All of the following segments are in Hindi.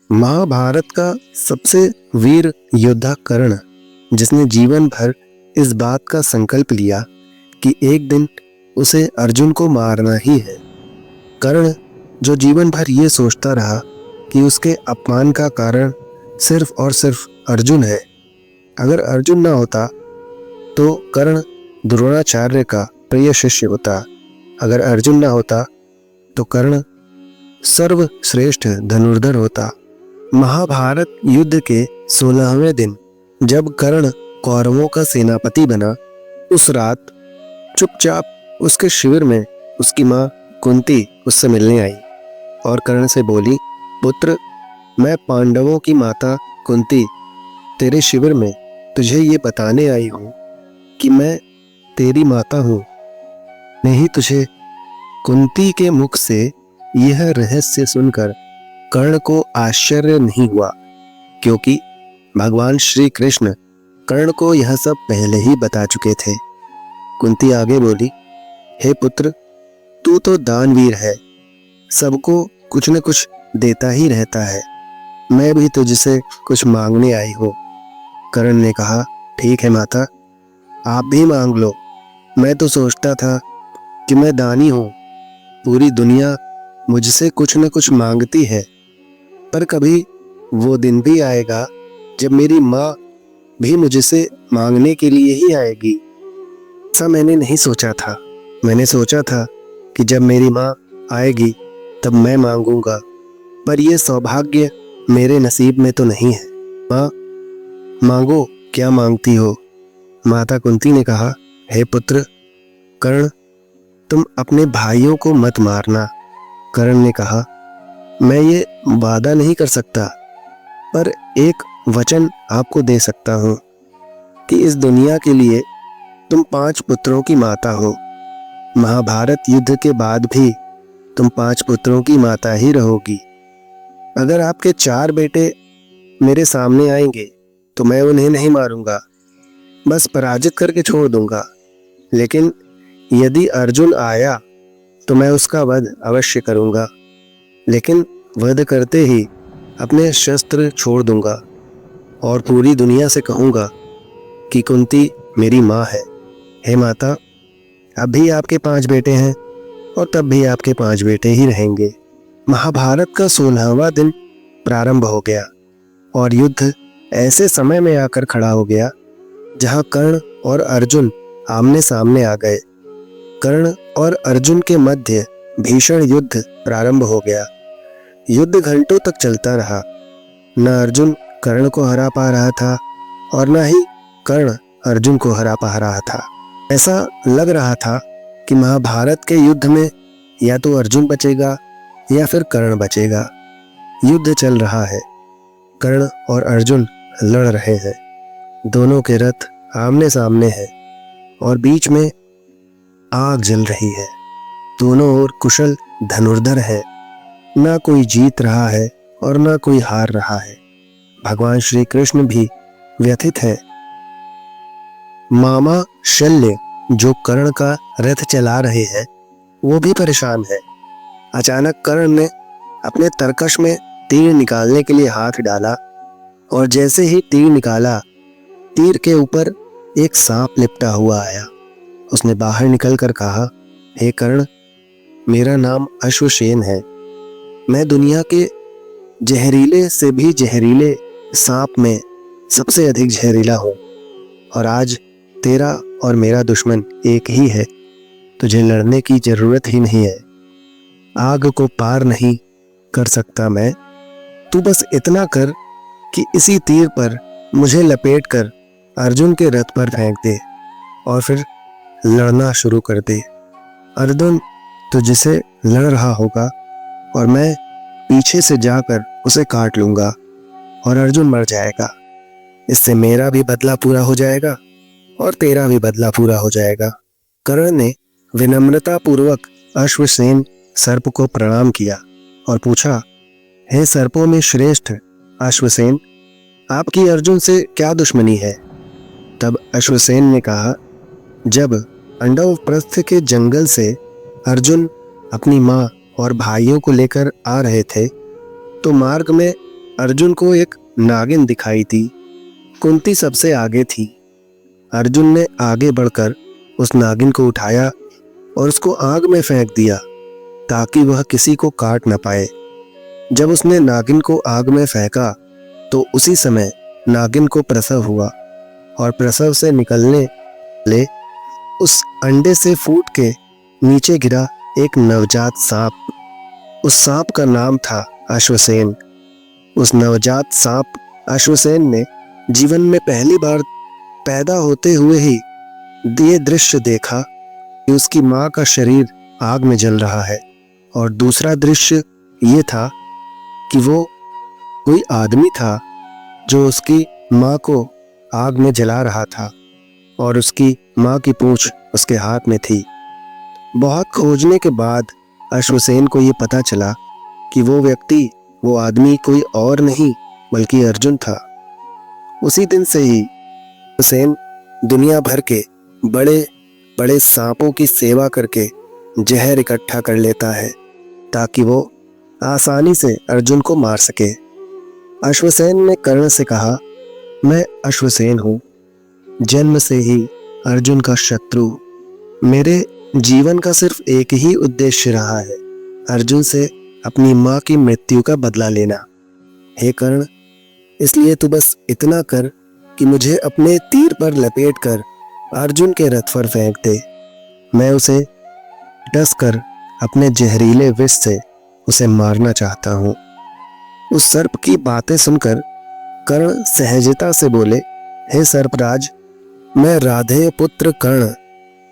महाभारत का सबसे वीर योद्धा कर्ण, जिसने जीवन भर इस बात का संकल्प लिया कि एक दिन उसे अर्जुन को मारना ही है। कर्ण जो जीवन भर ये सोचता रहा कि उसके अपमान का कारण सिर्फ और सिर्फ अर्जुन है। अगर अर्जुन ना होता तो कर्ण द्रोणाचार्य का प्रिय शिष्य होता। अगर अर्जुन ना होता तो कर्ण सर्वश्रेष्ठ धनुर्धर होता। महाभारत युद्ध के 16वें दिन जब कर्ण कौरवों का सेनापति बना, उस रात चुपचाप उसके शिविर में उसकी माँ कुंती उससे मिलने आई और कर्ण से बोली, पुत्र, मैं पांडवों की माता कुंती तेरे शिविर में तुझे ये बताने आई हूँ कि मैं तेरी माता हूँ। नहीं तुझे। कुंती के मुख से यह रहस्य सुनकर कर्ण को आश्चर्य नहीं हुआ, क्योंकि भगवान श्री कृष्ण कर्ण को यह सब पहले ही बता चुके थे। कुंती आगे बोली, हे पुत्र, तू तो दानवीर है, सबको कुछ न कुछ देता ही रहता है। मैं भी तुझसे कुछ मांगने आई हूँ। कर्ण ने कहा, ठीक है माता, आप भी मांग लो। मैं तो सोचता था कि मैं दानी हूँ, पूरी दुनिया मुझसे कुछ न कुछ मांगती है, पर कभी वो दिन भी आएगा जब मेरी माँ भी मुझसे मांगने के लिए ही आएगी। ऐसा मैंने नहीं सोचा था। मैंने सोचा था कि जब मेरी माँ आएगी तब मैं मांगूंगा, पर यह सौभाग्य मेरे नसीब में तो नहीं है। माँ, मांगो, क्या मांगती हो? माता कुंती ने कहा, हे पुत्र कर्ण, तुम अपने भाइयों को मत मारना। कर्ण ने कहा, मैं ये वादा नहीं कर सकता, पर एक वचन आपको दे सकता हूँ कि इस दुनिया के लिए तुम 5 पुत्रों की माता हो। महाभारत युद्ध के बाद भी तुम 5 पुत्रों की माता ही रहोगी। अगर आपके 4 बेटे मेरे सामने आएंगे तो मैं उन्हें नहीं मारूंगा, बस पराजित करके छोड़ दूंगा। लेकिन यदि अर्जुन आया तो मैं उसका वध अवश्य करूंगा, लेकिन वध करते ही अपने शस्त्र छोड़ दूंगा और पूरी दुनिया से कहूंगा कि कुंती मेरी माँ है। हे माता, अब भी आपके 5 बेटे हैं और तब भी आपके 5 बेटे ही रहेंगे। महाभारत का 16वां दिन प्रारंभ हो गया और युद्ध ऐसे समय में आकर खड़ा हो गया जहां कर्ण और अर्जुन आमने सामने आ गए। कर्ण और अर्जुन के मध्य भीषण युद्ध प्रारंभ हो गया। युद्ध घंटों तक चलता रहा। न अर्जुन कर्ण को हरा पा रहा था और न ही कर्ण अर्जुन को हरा पा रहा था। ऐसा लग रहा था कि महाभारत के युद्ध में या तो अर्जुन बचेगा या फिर कर्ण बचेगा। युद्ध चल रहा है, कर्ण और अर्जुन लड़ रहे हैं। दोनों के रथ आमने सामने हैं और बीच में आग जल रही है। दोनों ओर कुशल धनुर्धर है। ना कोई जीत रहा है और ना कोई हार रहा है। भगवान श्री कृष्ण भी व्यथित है। मामा शल्य जो कर्ण का रथ चला रहे हैं, वो भी परेशान है। अचानक कर्ण ने अपने तरकश में तीर निकालने के लिए हाथ डाला और जैसे ही तीर निकाला, तीर के ऊपर एक सांप लिपटा हुआ आया। उसने बाहर निकलकर कहा, हे कर्ण, मेरा नाम अश्वसेन है। मैं दुनिया के जहरीले से भी जहरीले सांप में सबसे अधिक जहरीला हूँ और आज तेरा और मेरा दुश्मन एक ही है। तुझे लड़ने की जरूरत ही नहीं है। आग को पार नहीं कर सकता मैं। तू बस इतना कर कि इसी तीर पर मुझे लपेटकर अर्जुन के रथ पर फेंक दे और फिर लड़ना शुरू कर दे। अर्जुन तुझसे लड़ रहा होगा और मैं पीछे से जाकर उसे काट लूंगा और अर्जुन मर जाएगा। इससे मेरा भी बदला पूरा हो जाएगा और तेरा भी बदला पूरा हो जाएगा। कर्ण ने विनम्रता पूर्वक अश्वसेन सर्प को प्रणाम किया और पूछा, हे सर्पों में श्रेष्ठ अश्वसेन, आपकी अर्जुन से क्या दुश्मनी है? तब अश्वसेन ने कहा, जब अंडवप्रस्थ के जंगल से अर्जुन अपनी माँ और भाइयों को लेकर आ रहे थे तो मार्ग में अर्जुन को एक नागिन दिखाई थी। कुंती सबसे आगे थी। अर्जुन ने आगे बढ़कर उस नागिन को उठाया और उसको आग में फेंक दिया ताकि वह किसी को काट न पाए। जब उसने नागिन को आग में फेंका तो उसी समय नागिन को प्रसव हुआ और प्रसव से निकलने ले उस अंडे से फूट के नीचे गिरा एक नवजात सांप। उस सांप का नाम था अश्वसेन। उस नवजात सांप अश्वसेन ने जीवन में पहली बार पैदा होते हुए ही ये दृश्य देखा कि उसकी माँ का शरीर आग में जल रहा है, और दूसरा दृश्य ये था कि वो कोई आदमी था जो उसकी माँ को आग में जला रहा था और उसकी माँ की पूंछ उसके हाथ में थी। बहुत खोजने के बाद अश्वसेन को ये पता चला कि वो व्यक्ति, वो आदमी कोई और नहीं बल्कि अर्जुन था। उसी दिन से ही अश्वसेन दुनिया भर के बड़े बड़े सांपों की सेवा करके जहर इकट्ठा कर लेता है ताकि वो आसानी से अर्जुन को मार सके। अश्वसेन ने कर्ण से कहा, मैं अश्वसेन हूँ, जन्म से ही अर्जुन का शत्रु। मेरे जीवन का सिर्फ एक ही उद्देश्य रहा है, अर्जुन से अपनी माँ की मृत्यु का बदला लेना। हे कर्ण, इसलिए तू बस इतना कर कि मुझे अपने तीर पर लपेट कर अर्जुन के रथ पर फेंक दे। मैं उसे डस कर अपने जहरीले विष से उसे मारना चाहता हूँ। उस सर्प की बातें सुनकर कर्ण सहजता से बोले, हे सर्पराज, मैं राधेय पुत्र कर्ण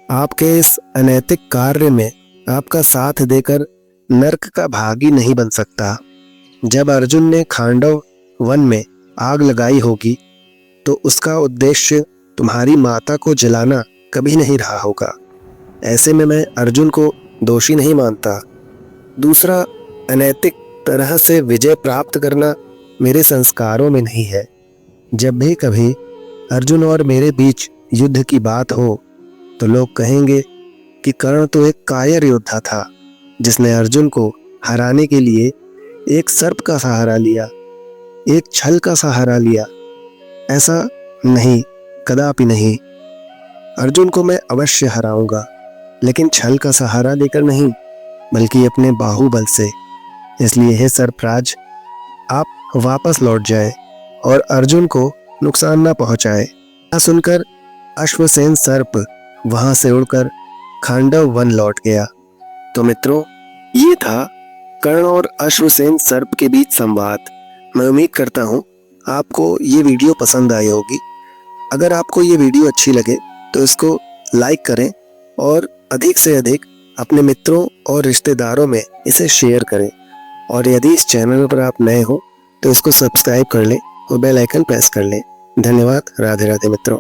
आपके इस अनैतिक कार्य में आपका साथ देकर नर्क का भागी नहीं बन सकता। जब अर्जुन ने खांडव वन में आग लगाई होगी तो उसका उद्देश्य तुम्हारी माता को जलाना कभी नहीं रहा होगा। ऐसे में मैं अर्जुन को दोषी नहीं मानता। दूसरा, अनैतिक तरह से विजय प्राप्त करना मेरे संस्कारों में नहीं है। जब भी कभी अर्जुन और मेरे बीच युद्ध की बात हो तो लोग कहेंगे कि कर्ण तो एक कायर योद्धा था जिसने अर्जुन को हराने के लिए एक सर्प का सहारा लिया, एक छल का सहारा लिया। ऐसा नहीं, कदापि नहीं। अर्जुन को मैं अवश्य हराऊंगा, लेकिन छल का सहारा लेकर नहीं, बल्कि अपने बाहुबल से। इसलिए हे सर्पराज, आप वापस लौट जाए और अर्जुन को नुकसान न पहुंचाए। यह सुनकर अश्वसेन सर्प वहां से उड़कर खांडव वन लौट गया। तो मित्रों, ये था कर्ण और अश्वसेन सर्प के बीच संवाद। मैं उम्मीद करता हूँ आपको ये वीडियो पसंद आई होगी। अगर आपको ये वीडियो अच्छी लगे तो इसको लाइक करें और अधिक से अधिक अपने मित्रों और रिश्तेदारों में इसे शेयर करें। और यदि इस चैनल पर आप नए हो तो इसको सब्सक्राइब कर लें और बेल आइकन प्रेस कर लें। धन्यवाद। राधे राधे मित्रों।